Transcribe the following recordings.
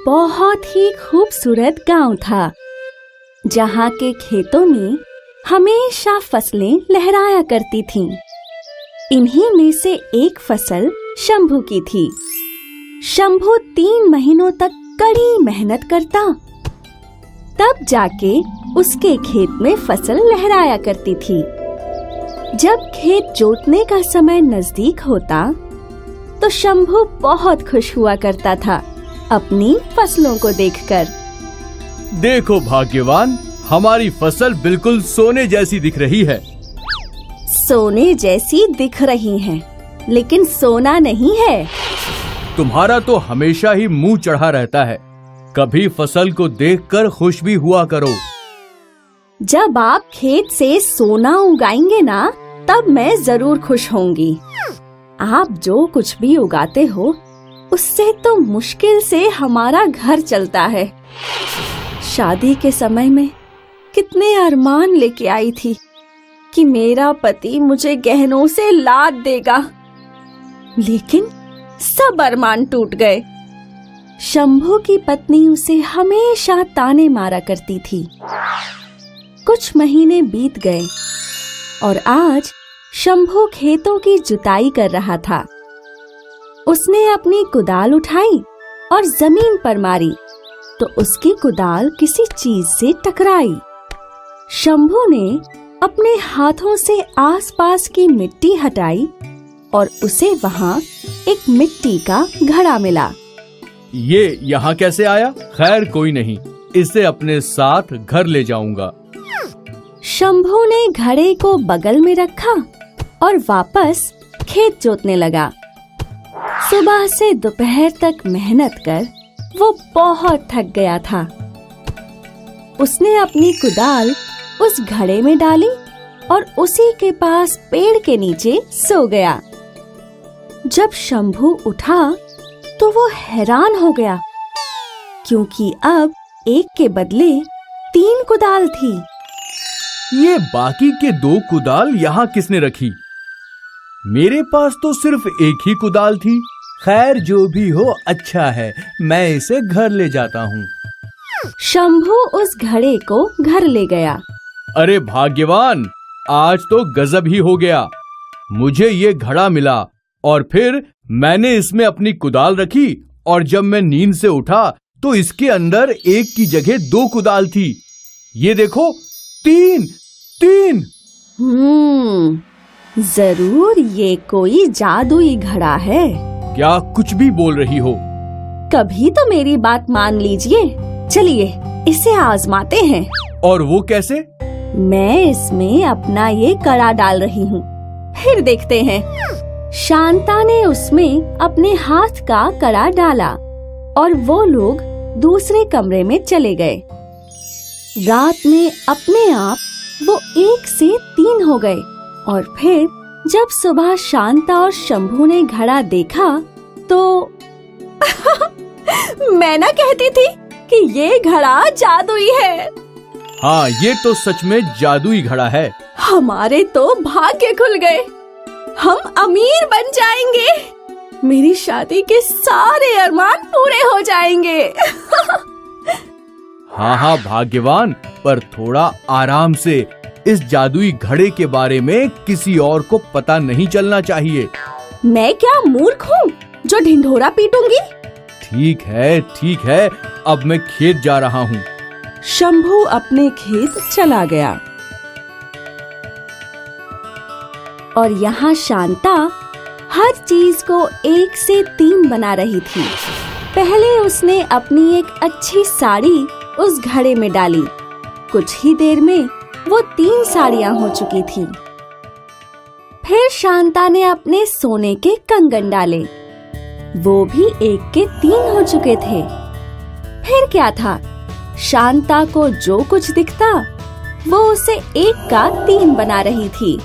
बहुत ही खूबसूरत गांव था, जहां के खेतों में हमेशा फसलें लहराया करती थीं। इन्हीं में से एक फसल शंभू की थी। शंभू 3 महीनों तक कड़ी मेहनत करता, तब जाके उसके खेत में फसल लहराया करती थी। जब खेत जोतने का समय नजदीक होता, तो शंभू बहुत खुश हुआ करता था अपनी फसलों को देखकर। देखो भाग्यवान, हमारी फसल बिल्कुल सोने जैसी दिख रही है। सोने जैसी दिख रही है, लेकिन सोना नहीं है। तुम्हारा तो हमेशा ही मुंह चढ़ा रहता है। कभी फसल को देखकर खुश भी हुआ करो। जब आप खेत से सोना उगाएंगे ना, तब मैं जरूर खुश होंगी। आप जो कुछ भी उगाते हो, उससे तो मुश्किल से हमारा घर चलता है। शादी के समय में कितने अरमान लेके आई थी कि मेरा पति मुझे गहनों से लाद देगा, लेकिन सब अरमान टूट गए। शंभू की पत्नी उसे हमेशा ताने मारा करती थी। कुछ महीने बीत गए और आज शंभू खेतों की जुताई कर रहा था। उसने अपनी कुदाल उठाई और जमीन पर मारी, तो उसकी कुदाल किसी चीज से टकराई। शंभू ने अपने हाथों से आसपास की मिट्टी हटाई और उसे वहां एक मिट्टी का घड़ा मिला। ये यहाँ कैसे आया? खैर कोई नहीं, इसे अपने साथ घर ले जाऊंगा। शंभू ने घड़े को बगल में रखा और वापस खेत जोतने लगा। सुबह से दोपहर तक मेहनत कर वो बहुत थक गया था। उसने अपनी कुदाल उस घड़े में डाली और उसी के पास पेड़ के नीचे सो गया। जब शंभू उठा तो वो हैरान हो गया, क्योंकि अब एक के बदले 3 कुदाल थी। ये बाकी के 2 कुदाल यहाँ किसने रखी? मेरे पास तो सिर्फ एक ही कुदाल थी। खैर जो भी हो, अच्छा है, मैं इसे घर ले जाता हूँ। शंभू उस घड़े को घर ले गया। अरे भाग्यवान, आज तो गजब ही हो गया। मुझे ये घड़ा मिला और फिर मैंने इसमें अपनी कुदाल रखी, और जब मैं नींद से उठा तो इसके अंदर एक की जगह 2 कुदाल थी। ये देखो, 3। जरूर ये कोई जादुई घड़ा है। क्या कुछ भी बोल रही हो? कभी तो मेरी बात मान लीजिए। चलिए इसे आजमाते हैं। और वो कैसे? मैं इसमें अपना ये कड़ा डाल रही हूँ, फिर देखते हैं। शांता ने उसमें अपने हाथ का कड़ा डाला और वो लोग दूसरे कमरे में चले गए। रात में अपने आप वो 1 से 3 हो गए, और फिर जब सुबह शांता और शंभू ने घड़ा देखा तो मैं ना कहती थी कि ये घड़ा जादुई है। हाँ, ये तो सच में जादुई घड़ा है। हमारे तो भाग्य खुल गए। हम अमीर बन जाएंगे। मेरी शादी के सारे अरमान पूरे हो जाएंगे। हाँ भाग्यवान, पर थोड़ा आराम से। इस जादुई घड़े के बारे में किसी और को पता नहीं चलना चाहिए। मैं क्या मूर्ख हूँ जो ढिंढोरा पीटूंगी? ठीक है, अब मैं खेत जा रहा हूँ। शंभू अपने खेत चला गया और यहाँ शांता हर चीज को 1 से 3 बना रही थी। पहले उसने अपनी एक अच्छी साड़ी उस घड़े में डाली। कुछ ही देर में वो 3 साड़ियाँ हो चुकी थी। फिर शांता ने अपने सोने के कंगन डाले, वो भी 1 के 3 हो चुके थे। फिर क्या था, शांता को जो कुछ दिखता वो उसे 1 का 3 बना रही थी।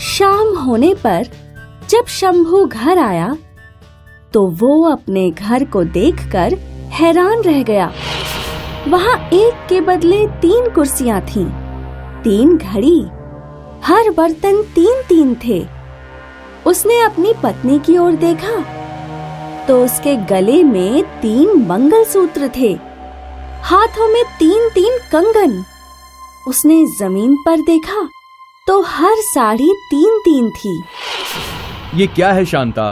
शाम होने पर जब शंभू घर आया तो वो अपने घर को देखकर हैरान रह गया। वहाँ 1 के बदले 3 कुर्सियाँ थीं, 3 घड़ी, हर बर्तन 3-3 थे। उसने अपनी पत्नी की ओर देखा तो उसके गले में 3 मंगलसूत्र थे, हाथों में 3-3 कंगन। उसने जमीन पर देखा तो हर साड़ी 3-3 थी। ये क्या है शांता?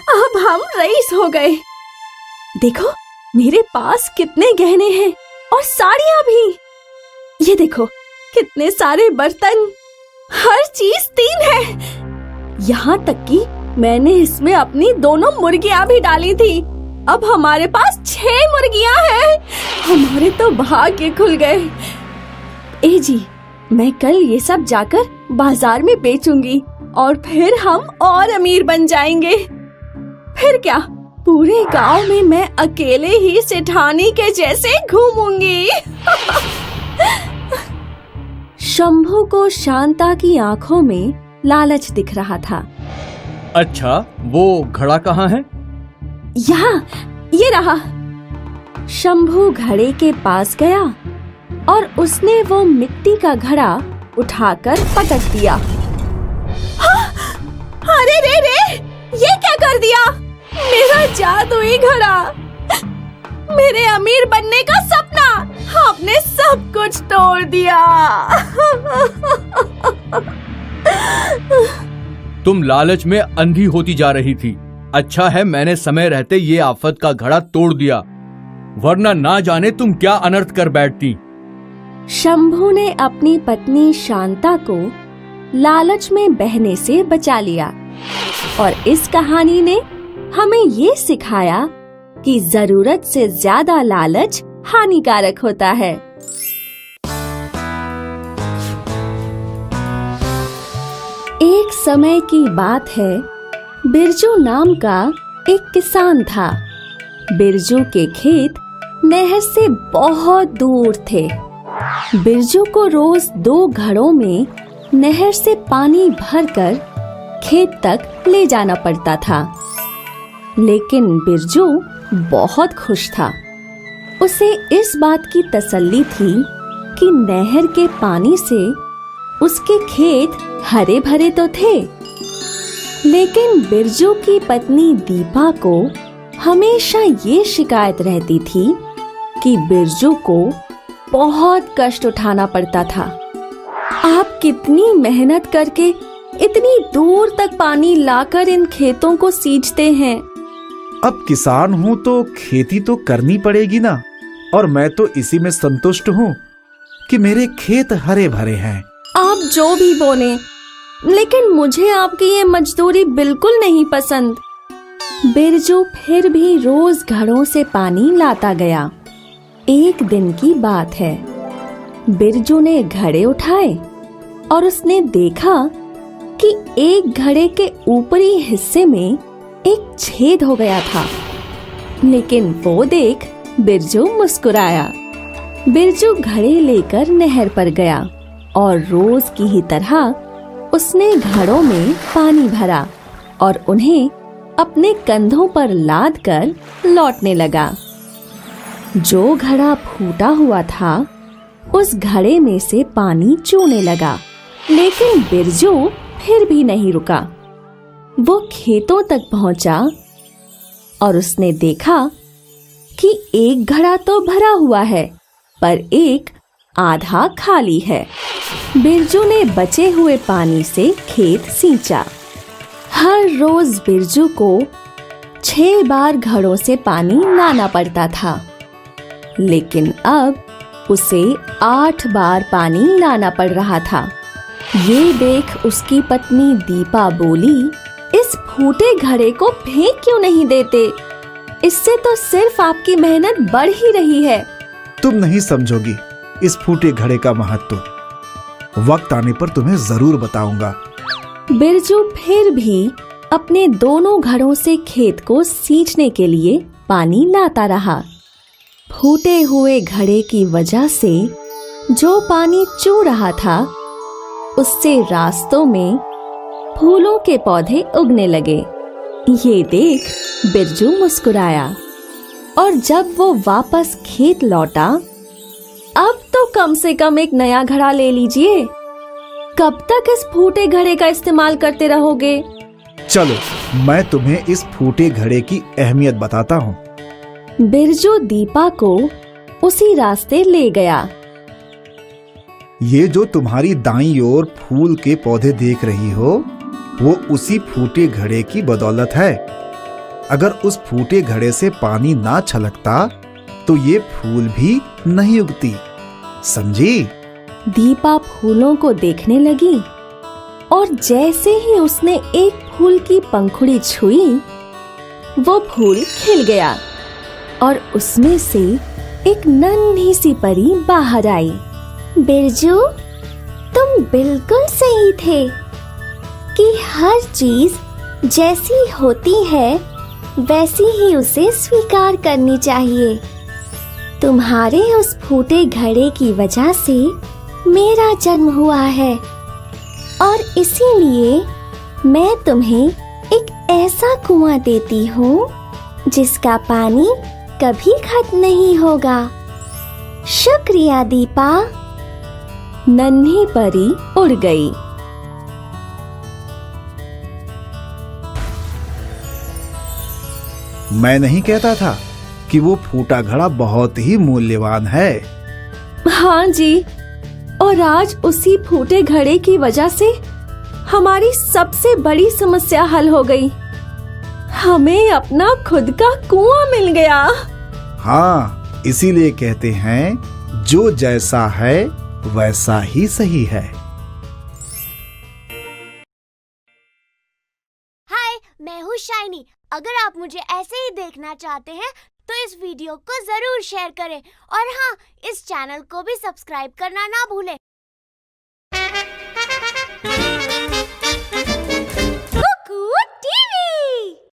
अब हम रईस हो गए। देखो मेरे पास कितने गहने हैं और साड़ियां भी। ये देखो कितने सारे बर्तन, हर चीज 3 है। यहाँ तक कि मैंने इसमें अपनी 2 मुर्गियां भी डाली थी। अब हमारे पास 6 मुर्गियां हैं। हमारे तो भाग्य खुल गए। ए जी, मैं कल ये सब जाकर बाजार में बेचूंगी और फिर हम और अमीर बन जाएंगे। फिर क्या, पूरे गांव में मैं अकेले ही सेठानी के जैसे घूमूंगी। शंभू को शांता की आंखों में लालच दिख रहा था। अच्छा, वो घड़ा कहाँ है? यहाँ, ये रहा। शंभू घड़े के पास गया और उसने वो मिट्टी का घड़ा उठाकर पटक दिया। हाँ, अरे रे रे, ये क्या कर दिया? मेरा जादुई घड़ा, मेरे अमीर बनने का सपना, आपने सब कुछ तोड़ दिया। तुम लालच में अंधी होती जा रही थी। अच्छा है मैंने समय रहते ये आफत का घड़ा तोड़ दिया, वरना ना जाने तुम क्या अनर्थ कर बैठती। शंभू ने अपनी पत्नी शांता को लालच में बहने से बचा लिया और इस कहानी ने हमें ये सिखाया कि जरूरत से ज्यादा लालच हानिकारक होता है। एक समय की बात है, बिरजू नाम का एक किसान था। बिरजू के खेत नहर से बहुत दूर थे। बिरजू को रोज 2 घड़ों में नहर से पानी भरकर खेत तक ले जाना पड़ता था। लेकिन बिरजू बहुत खुश था। उसे इस बात की तसल्ली थी कि नहर के पानी से उसके खेत हरे भरे तो थे। लेकिन बिरजू की पत्नी दीपा को हमेशा ये शिकायत रहती थी कि बिरजू को बहुत कष्ट उठाना पड़ता था। आप कितनी मेहनत करके इतनी दूर तक पानी लाकर इन खेतों को सींचते हैं। अब किसान हूँ तो खेती तो करनी पड़ेगी ना, और मैं तो इसी में संतुष्ट हूँ कि मेरे खेत हरे भरे हैं। आप जो भी बोले, लेकिन मुझे आपकी ये मजदूरी बिल्कुल नहीं पसंद। बिरजू फिर भी रोज घड़ों से पानी लाता गया। एक दिन की बात है, बिरजू ने घड़े उठाए और उसने देखा कि एक घड़े के ऊपरी हिस्से में एक छेद हो गया था। लेकिन वो देख बिरजू मुस्कुराया। बिरजू घड़े लेकर नहर पर गया और रोज की ही तरह उसने घड़ों में पानी भरा और उन्हें अपने कंधों पर लाद कर लौटने लगा। जो घड़ा फूटा हुआ था उस घड़े में से पानी चूने लगा, लेकिन बिरजू फिर भी नहीं रुका। वो खेतों तक पहुंचा और उसने देखा कि एक घड़ा तो भरा हुआ है पर एक आधा खाली है। बिरजू ने बचे हुए पानी से खेत सींचा। हर रोज बिरजू को 6 बार घड़ों से पानी लाना पड़ता था, लेकिन अब उसे 8 बार पानी लाना पड़ रहा था। ये देख उसकी पत्नी दीपा बोली, इस फूटे घड़े को फेंक क्यों नहीं देते? इससे तो सिर्फ आपकी मेहनत बढ़ ही रही है। तुम नहीं समझोगी इस फूटे घड़े का महत्व। वक्त आने पर तुम्हें जरूर बताऊंगा। बिरजू फिर भी अपने दोनों घड़ों से खेत को सींचने के लिए पानी लाता रहा। फूटे हुए घड़े की वजह से जो पानी चू रहा था, उससे रास्तों में फूलों के पौधे उगने लगे। ये देख बिरजू मुस्कुराया और जब वो वापस खेत लौटा, अब तो कम से कम एक नया घड़ा ले लीजिए। कब तक इस फूटे घड़े का इस्तेमाल करते रहोगे? चलो मैं तुम्हें इस फूटे घड़े की अहमियत बताता हूँ। बिरजू दीपा को उसी रास्ते ले गया। ये जो तुम्हारी दाईं ओर फूल के पौधे देख रही हो, वो उसी फूटे घड़े की बदौलत है। अगर उस फूटे घड़े से पानी ना छलकता तो ये फूल भी नहीं उगती, समझी? दीपा फूलों को देखने लगी और जैसे ही उसने एक फूल की पंखुड़ी छुई, वो फूल खिल गया और उसमें से एक नन्ही सी परी बाहर आई। बिरजू, तुम बिल्कुल सही थे कि हर चीज जैसी होती है वैसी ही उसे स्वीकार करनी चाहिए। तुम्हारे उस फूटे घड़े की वजह से मेरा जन्म हुआ है और इसीलिए मैं तुम्हें एक ऐसा कुआं देती हूँ जिसका पानी कभी खत्म नहीं होगा। शुक्रिया दीपा। नन्ही परी उड़ गई। मैं नहीं कहता था कि वो फूटा घड़ा बहुत ही मूल्यवान है। हाँ जी, और आज उसी फूटे घड़े की वजह से हमारी सबसे बड़ी समस्या हल हो गई। हमें अपना खुद का कुआं मिल गया। हाँ, इसीलिए कहते हैं जो जैसा है वैसा ही सही है। हाय, मैं हूँ शाइनी। अगर आप मुझे ऐसे ही देखना चाहते हैं तो इस वीडियो को जरूर शेयर करें और हाँ, इस चैनल को भी सब्सक्राइब करना ना भूलें